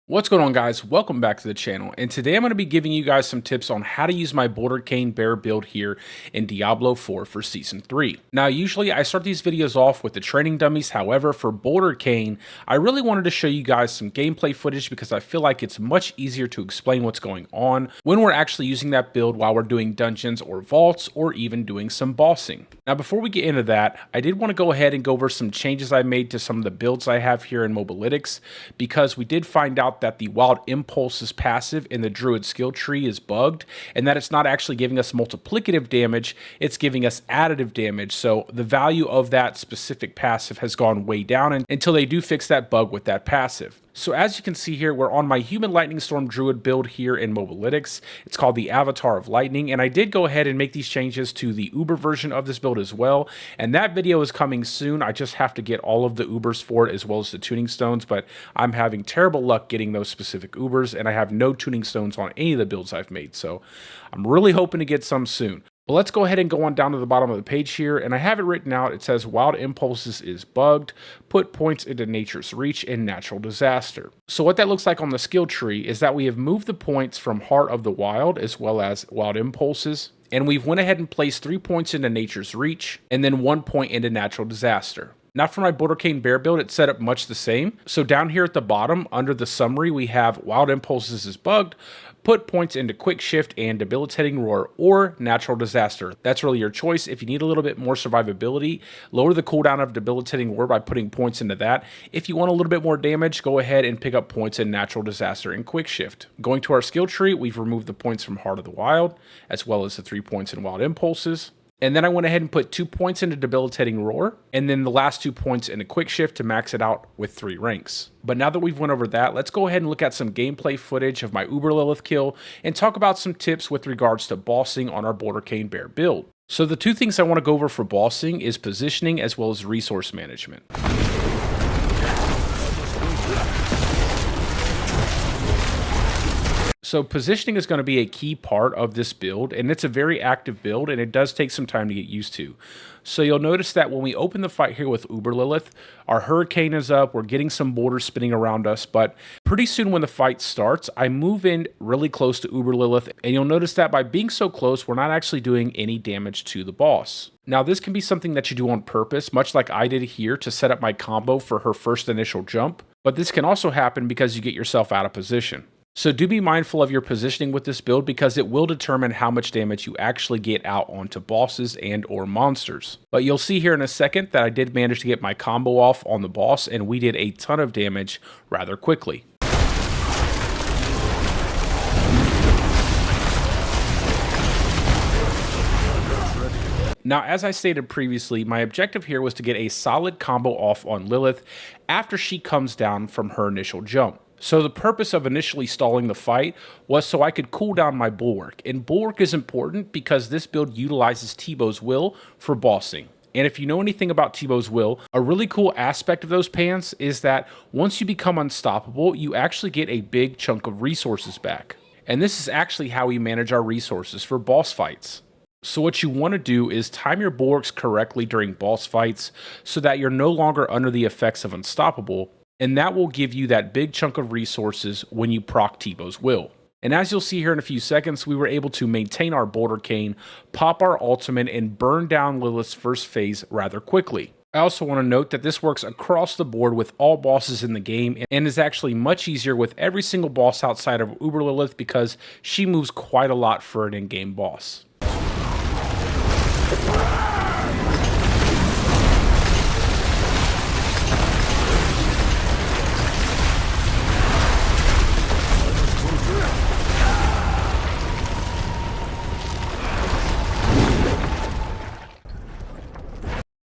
What's going on, guys? Welcome back to the channel, and today I'm going to be giving you guys some tips on how to use my Bouldercane bear build here in Diablo 4 for Season 3. Now, usually I start these videos off with the training dummies. However, for Bouldercane, I really wanted to show you guys some gameplay footage because I feel like it's much easier to explain what's going on when we're actually using that build while we're doing dungeons or vaults or even doing some bossing. Now, before we get into that, I did want to go ahead and go over some changes I made to some of the builds I have here in Mobalytics, because we did find out that the Wild Impulses passive in the Druid skill tree is bugged, and that it's not actually giving us multiplicative damage, it's giving us additive damage. So the value of that specific passive has gone way down until they do fix that bug with that passive. So as you can see here, we're on my Human Lightning Storm Druid build here in Mobalytics. It's called the Avatar of Lightning, and I did go ahead and make these changes to the Uber version of this build as well, and that video is coming soon. I just have to get all of the Ubers for it as well as the tuning stones, but I'm having terrible luck getting those specific Ubers, and I have no tuning stones on any of the builds I've made, so I'm really hoping to get some soon. But let's go ahead and go on down to the bottom of the page here, and I have it written out. It says Wild Impulses is bugged, put points into Nature's Reach and Natural Disaster. So what that looks like on the skill tree is that we have moved the points from Heart of the Wild as well as Wild Impulses, and we've went ahead and placed 3 points into Nature's Reach and then 1 point into Natural Disaster. Now for my Bouldercane bear build, it's set up much the same. So down here at the bottom, under the summary, we have Wild Impulses is bugged, put points into Quick Shift and Debilitating Roar or Natural Disaster. That's really your choice. If you need a little bit more survivability, lower the cooldown of Debilitating Roar by putting points into that. If you want a little bit more damage, go ahead and pick up points in Natural Disaster and Quick Shift. Going to our skill tree, we've removed the points from Heart of the Wild, as well as the 3 points in Wild Impulses. And then I went ahead and put 2 points into Debilitating Roar, and then the last 2 points into Quick Shift to max it out with 3 ranks. But now that we've went over that, let's go ahead and look at some gameplay footage of my Uber Lilith kill and talk about some tips with regards to bossing on our Bouldercane bear build. So the 2 things I want to go over for bossing is positioning as well as resource management. So positioning is going to be a key part of this build, and it's a very active build, and it does take some time to get used to. So you'll notice that when we open the fight here with Uber Lilith, our Hurricane is up, we're getting some boulders spinning around us, but pretty soon when the fight starts, I move in really close to Uber Lilith, and you'll notice that by being so close, we're not actually doing any damage to the boss. Now this can be something that you do on purpose, much like I did here to set up my combo for her first initial jump, but this can also happen because you get yourself out of position. So do be mindful of your positioning with this build because it will determine how much damage you actually get out onto bosses and or monsters. But you'll see here in a second that I did manage to get my combo off on the boss, and we did a ton of damage rather quickly. Now, as I stated previously, my objective here was to get a solid combo off on Lilith after she comes down from her initial jump. So the purpose of initially stalling the fight was so I could cool down my Bulwark. And Bulwark is important because this build utilizes T-Bow's Will for bossing. And if you know anything about T-Bow's Will, a really cool aspect of those pants is that once you become unstoppable, you actually get a big chunk of resources back. And this is actually how we manage our resources for boss fights. So what you want to do is time your Bulwarks correctly during boss fights so that you're no longer under the effects of Unstoppable, and that will give you that big chunk of resources when you proc T-Bow's Will. And as you'll see here in a few seconds, we were able to maintain our Bouldercane, pop our ultimate, and burn down Lilith's first phase rather quickly. I also want to note that this works across the board with all bosses in the game and is actually much easier with every single boss outside of Uber Lilith because she moves quite a lot for an in-game boss.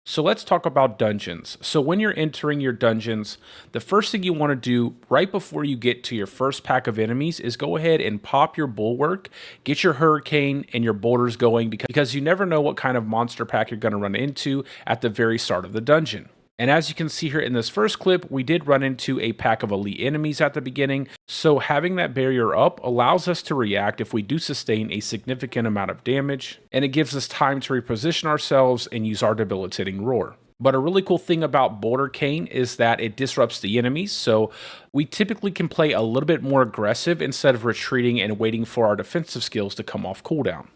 So let's talk about dungeons. So when you're entering your dungeons, the first thing you want to do right before you get to your first pack of enemies is go ahead and pop your Bulwark, get your Hurricane and your boulders going because you never know what kind of monster pack you're going to run into at the very start of the dungeon. And as you can see here in this first clip, we did run into a pack of elite enemies at the beginning, so having that barrier up allows us to react if we do sustain a significant amount of damage, and it gives us time to reposition ourselves and use our debilitating roar. But a really cool thing about Bouldercane is that it disrupts the enemies, so we typically can play a little bit more aggressive instead of retreating and waiting for our defensive skills to come off cooldown.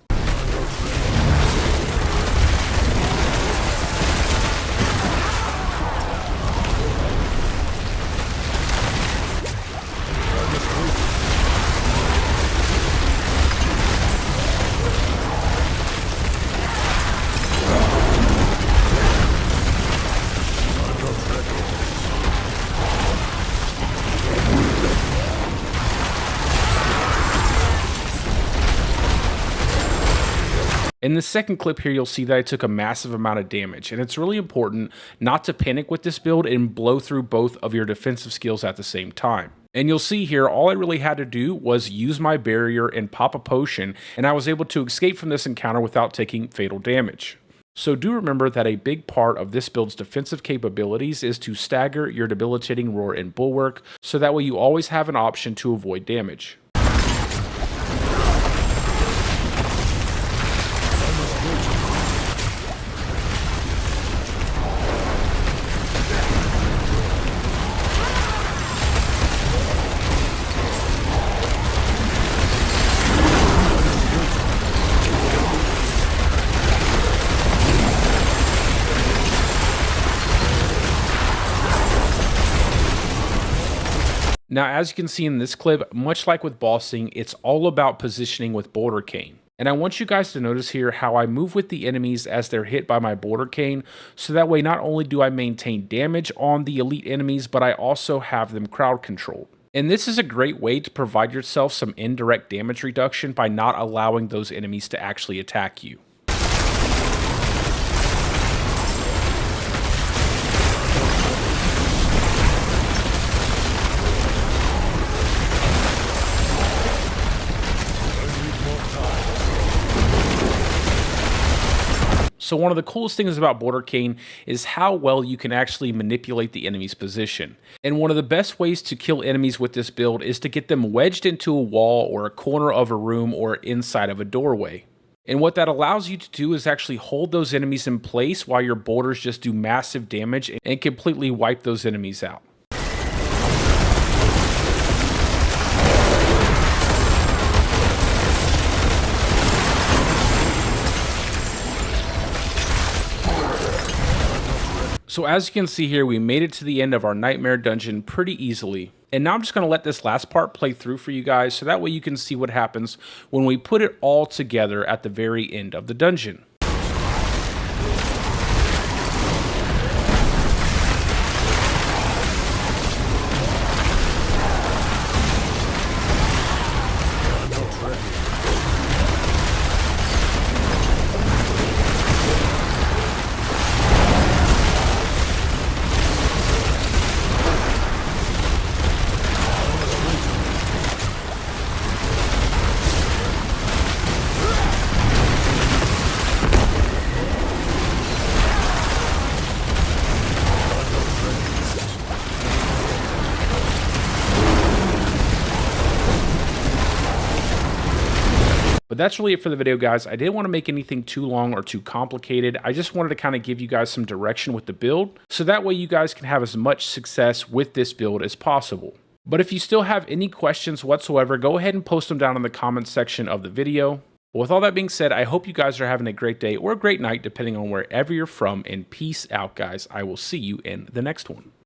In the second clip here, you'll see that I took a massive amount of damage, and it's really important not to panic with this build and blow through both of your defensive skills at the same time. And you'll see here, all I really had to do was use my barrier and pop a potion, and I was able to escape from this encounter without taking fatal damage. So do remember that a big part of this build's defensive capabilities is to stagger your debilitating roar and bulwark, so that way you always have an option to avoid damage. Now, as you can see in this clip, much like with bossing, it's all about positioning with Bouldercane. And I want you guys to notice here how I move with the enemies as they're hit by my Bouldercane, so that way not only do I maintain damage on the elite enemies, but I also have them crowd controlled. And this is a great way to provide yourself some indirect damage reduction by not allowing those enemies to actually attack you. So one of the coolest things about Bouldercane is how well you can actually manipulate the enemy's position. And one of the best ways to kill enemies with this build is to get them wedged into a wall or a corner of a room or inside of a doorway. And what that allows you to do is actually hold those enemies in place while your boulders just do massive damage and completely wipe those enemies out. So as you can see here, we made it to the end of our nightmare dungeon pretty easily. And now I'm just going to let this last part play through for you guys, so that way you can see what happens when we put it all together at the very end of the dungeon. But that's really it for the video, guys. I didn't want to make anything too long or too complicated. I just wanted to kind of give you guys some direction with the build, so that way you guys can have as much success with this build as possible. But if you still have any questions whatsoever, go ahead and post them down in the comments section of the video. But with all that being said, I hope you guys are having a great day or a great night, depending on wherever you're from, and peace out, guys. I will see you in the next one.